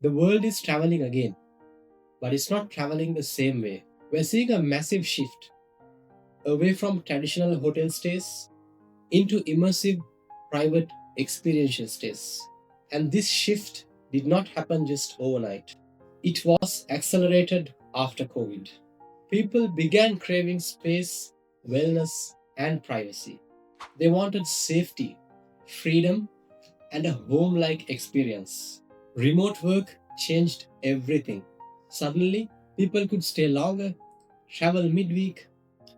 The world is traveling again, but it's not traveling the same way. We're seeing a massive shift away from traditional hotel stays into immersive private experiential stays. And this shift did not happen just overnight. It was accelerated after COVID. People began craving space, wellness, and privacy. They wanted safety, freedom, and a home like experience. Remote work changed everything. Suddenly, people could stay longer, travel midweek,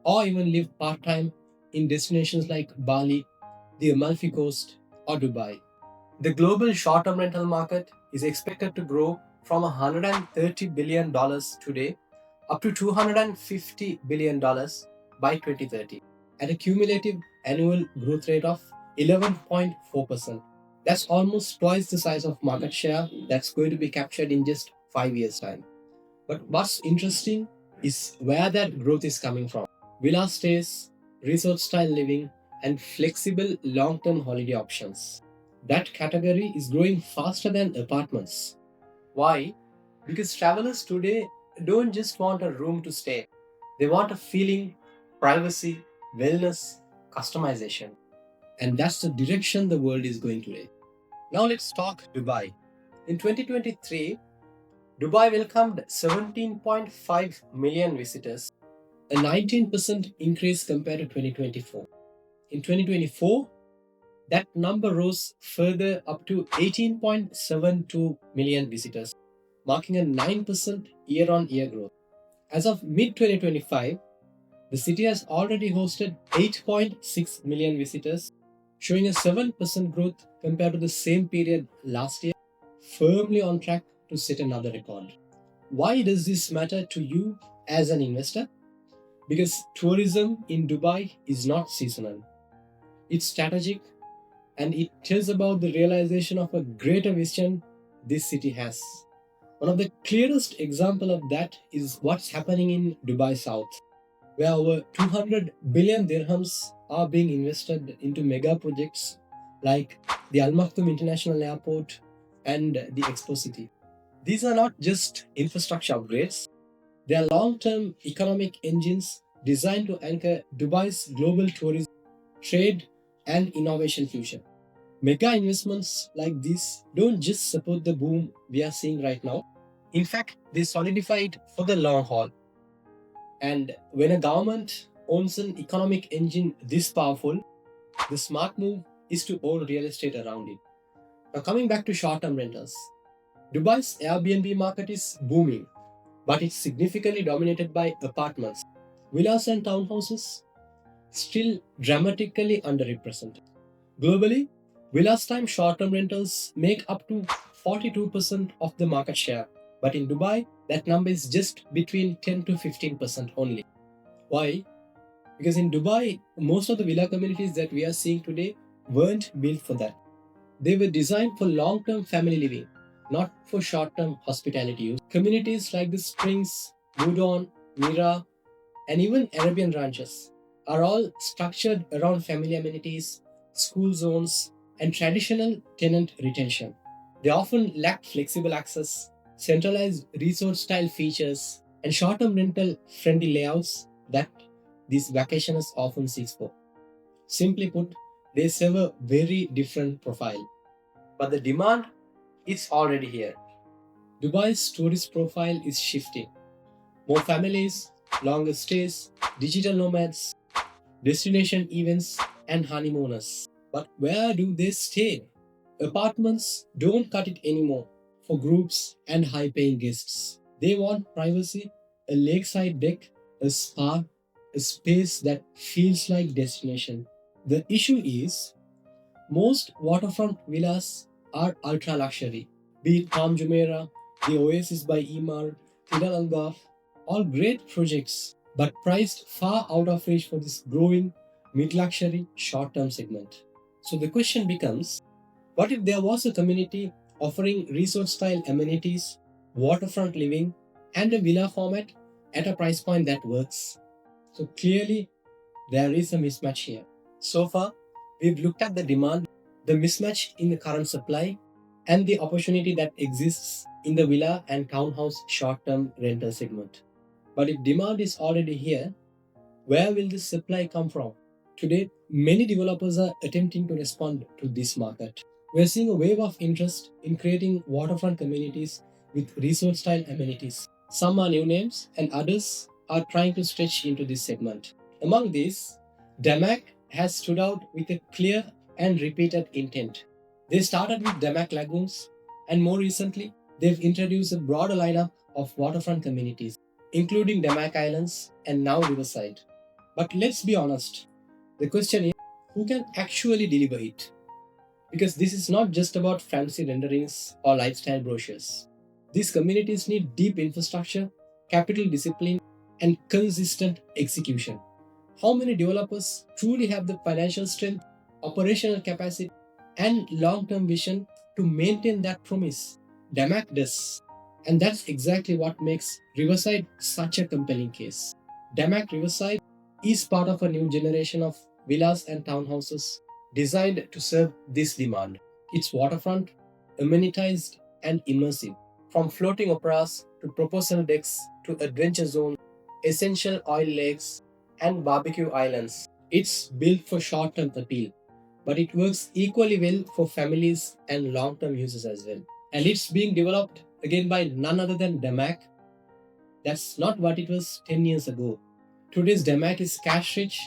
or even live part time in destinations like Bali, the Amalfi Coast, or Dubai. The global short term rental market is expected to grow from $130 billion today up to $250 billion by 2030 at a cumulative annual growth rate of 11.4%. That's almost twice the size of market share that's going to be captured in just 5 years' time. But what's interesting is where that growth is coming from. Villa stays, resort style living, and flexible long term holiday options. That category is growing faster than apartments. Why? Because travelers today don't just want a room to stay, they want a feeling, privacy, wellness, customization. And that's the direction the world is going today. Now let's talk Dubai. In 2023, Dubai welcomed 17.5 million visitors, a 19% increase compared to 2024. In 2024, that number rose further up to 18.72 million visitors, marking a 9% year on year growth. As of mid 2025, the city has already hosted 8.6 million visitors, showing a 7% growth compared to the same period last year, firmly on track to set another record. Why does this matter to you as an investor? Because tourism in Dubai is not seasonal, it's strategic, and it tells about the realization of a greater vision this city has. One of the clearest example of that is what's happening in Dubai South, where over 200 billion dirhams are being invested into mega projects like the Al Maktoum International Airport and the Expo City. These are not just infrastructure upgrades, they are long term economic engines designed to anchor Dubai's global tourism, trade, and innovation future. Mega investments like these don't just support the boom we are seeing right now. In fact, they solidify it for the long haul. And when a government owns an economic engine this powerful, the smart move is to own real estate around it. Now, coming back to short term rentals, Dubai's Airbnb market is booming, but it's significantly dominated by apartments. Villas and townhouses still dramatically underrepresented. Globally, villas time short term rentals make up to 42% of the market share, but in Dubai, that number is just between 10 to 15% only. Why? Because in Dubai, most of the villa communities that we are seeing today weren't built for that. They were designed for long term family living, not for short term hospitality use. Communities like the Springs, Budon, Mira, and even Arabian ranches are all structured around family amenities, school zones, and traditional tenant retention. They often lack flexible access, centralized resort style features, and short term rental friendly layouts that these vacationers often seek for. Simply put, they serve a very different profile. But the demand is already here. Dubai's tourist profile is shifting. More families, longer stays, digital nomads, destination events, and honeymooners. But where do they stay? Apartments don't cut it anymore for groups and high paying guests. They want privacy, a lakeside deck, a spa, a space that feels like destination. The issue is most waterfront villas are ultra luxury, be it Palm Jumeirah, the Oasis by Emaar, Tidal Al Ghaf, all great projects, but priced far out of reach for this growing mid luxury short term segment. So the question becomes, what if there was a community offering resort style amenities, waterfront living, and a villa format at a price point that works? So clearly, there is a mismatch here. So far, we've looked at the demand, the mismatch in the current supply, and the opportunity that exists in the villa and townhouse short-term rental segment. But if demand is already here, where will this supply come from? Today, many developers are attempting to respond to this market. We're seeing a wave of interest in creating waterfront communities with resort style amenities. Some are new names, and others are trying to stretch into this segment. Among these, DAMAC has stood out with a clear and repeated intent. They started with DAMAC Lagoons, and more recently, they've introduced a broader lineup of waterfront communities, including DAMAC Islands and now Riverside. But let's be honest, the question is who can actually deliver it? Because this is not just about fancy renderings or lifestyle brochures. These communities need deep infrastructure, capital discipline, and consistent execution. How many developers truly have the financial strength, operational capacity, and long term vision to maintain that promise? DAMAC does. And that's exactly what makes Riverside such a compelling case. DAMAC Riverside is part of a new generation of villas and townhouses designed to serve this demand. It's waterfront, amenitized, and immersive. From floating operas to proposal decks to adventure zones, essential oil lakes, and barbecue islands. It's built for short term appeal, but it works equally well for families and long term users as well. And it's being developed again by none other than DAMAC. That's not what it was 10 years ago. Today's DAMAC is cash rich,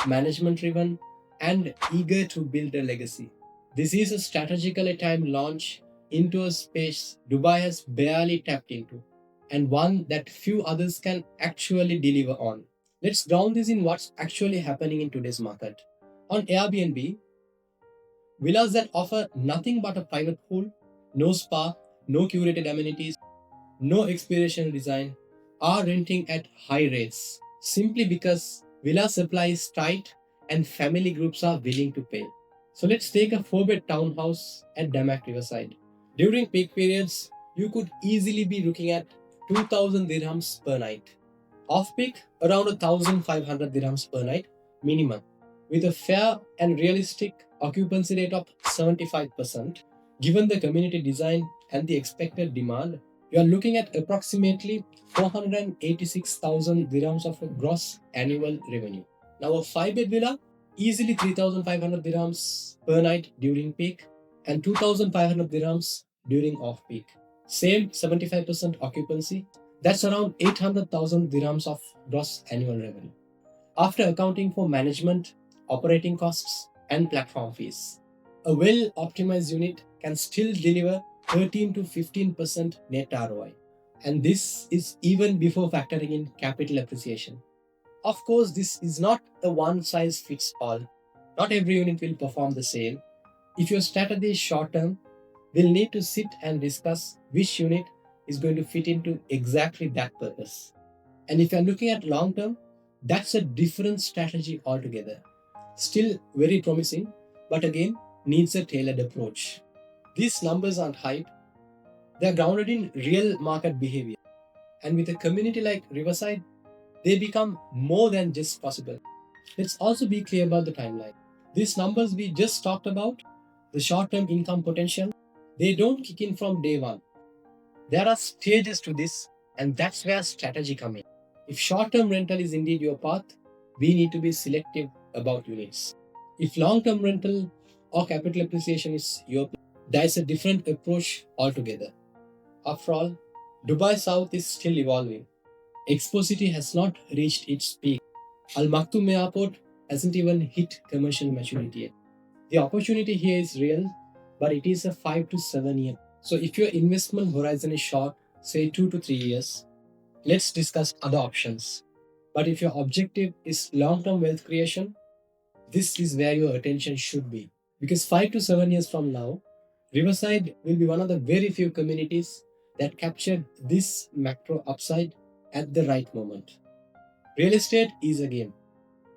management driven, and eager to build a legacy. This is a strategically timed launch into a space Dubai has barely tapped into, and one that few others can actually deliver on. Let's ground this in what's actually happening in today's market. On Airbnb, villas that offer nothing but a private pool, no spa, no curated amenities, no experiential design, are renting at high rates simply because villa supply is tight and family groups are willing to pay. So let's take a 4-bed townhouse at DAMAC Riverside. During peak periods, you could easily be looking at 2000 dirhams per night. Off peak, around 1500 dirhams per night minimum. With a fair and realistic occupancy rate of 75%, given the community design and the expected demand, you are looking at approximately 486,000 dirhams of a gross annual revenue. Now, a 5-bed villa, easily 3,500 dirhams per night during peak and 2,500 dirhams during off peak. Same 75% occupancy, that's around 800,000 dirhams of gross annual revenue. After accounting for management, operating costs, and platform fees, a well optimized unit can still deliver 13 to 15% net ROI. And this is even before factoring in capital appreciation. Of course, this is not a one size fits all. Not every unit will perform the same. If your strategy is short term, we'll need to sit and discuss which unit is going to fit into exactly that purpose. And if you're looking at long term, that's a different strategy altogether. Still very promising, but again, needs a tailored approach. These numbers aren't hype, they're grounded in real market behavior. And with a community like Riverside, they become more than just possible. Let's also be clear about the timeline. These numbers we just talked about, the short term income potential, they don't kick in from day one. There are stages to this, and that's where strategy comes in. If short term rental is indeed your path, we need to be selective about units. If long term rental or capital appreciation is your plan, there's a different approach altogether. After all, Dubai South is still evolving. Expo City has not reached its peak. Al Maktoum Airport hasn't even hit commercial maturity yet. The opportunity here is real, but it is a 5 to 7 year. So if your investment horizon is short, say 2 to 3 years, let's discuss other options. But if your objective is long-term wealth creation, this is where your attention should be. Because 5 to 7 years from now, Riverside will be one of the very few communities that captured this macro upside at the right moment. Real estate is a game,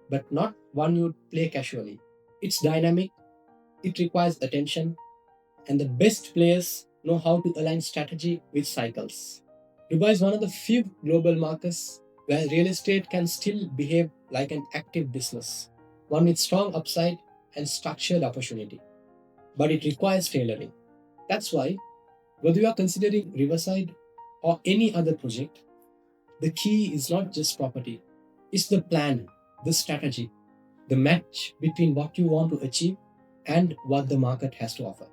but not one you play casually. It's dynamic, it requires attention, and the best players know how to align strategy with cycles. Dubai is one of the few global markets where real estate can still behave like an active business, one with strong upside and structured opportunity. But it requires tailoring. That's why Whether you are considering Riverside or any other project, the key is not just property, it's the plan, the strategy, the match between what you want to achieve and what the market has to offer.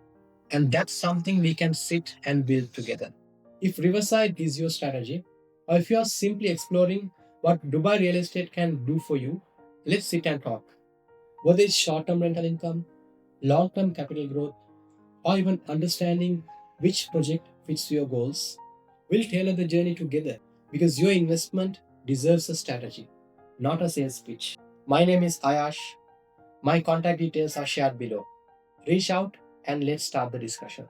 And that's something we can sit and build together. If Riverside is your strategy, or if you are simply exploring what Dubai real estate can do for you, let's sit and talk. Whether it's short term rental income, long term capital growth, or even understanding which project fits your goals, we'll tailor the journey together because your investment deserves a strategy, not a sales pitch. My name is Ayash. My contact details are shared below. Reach out and let's start the discussion.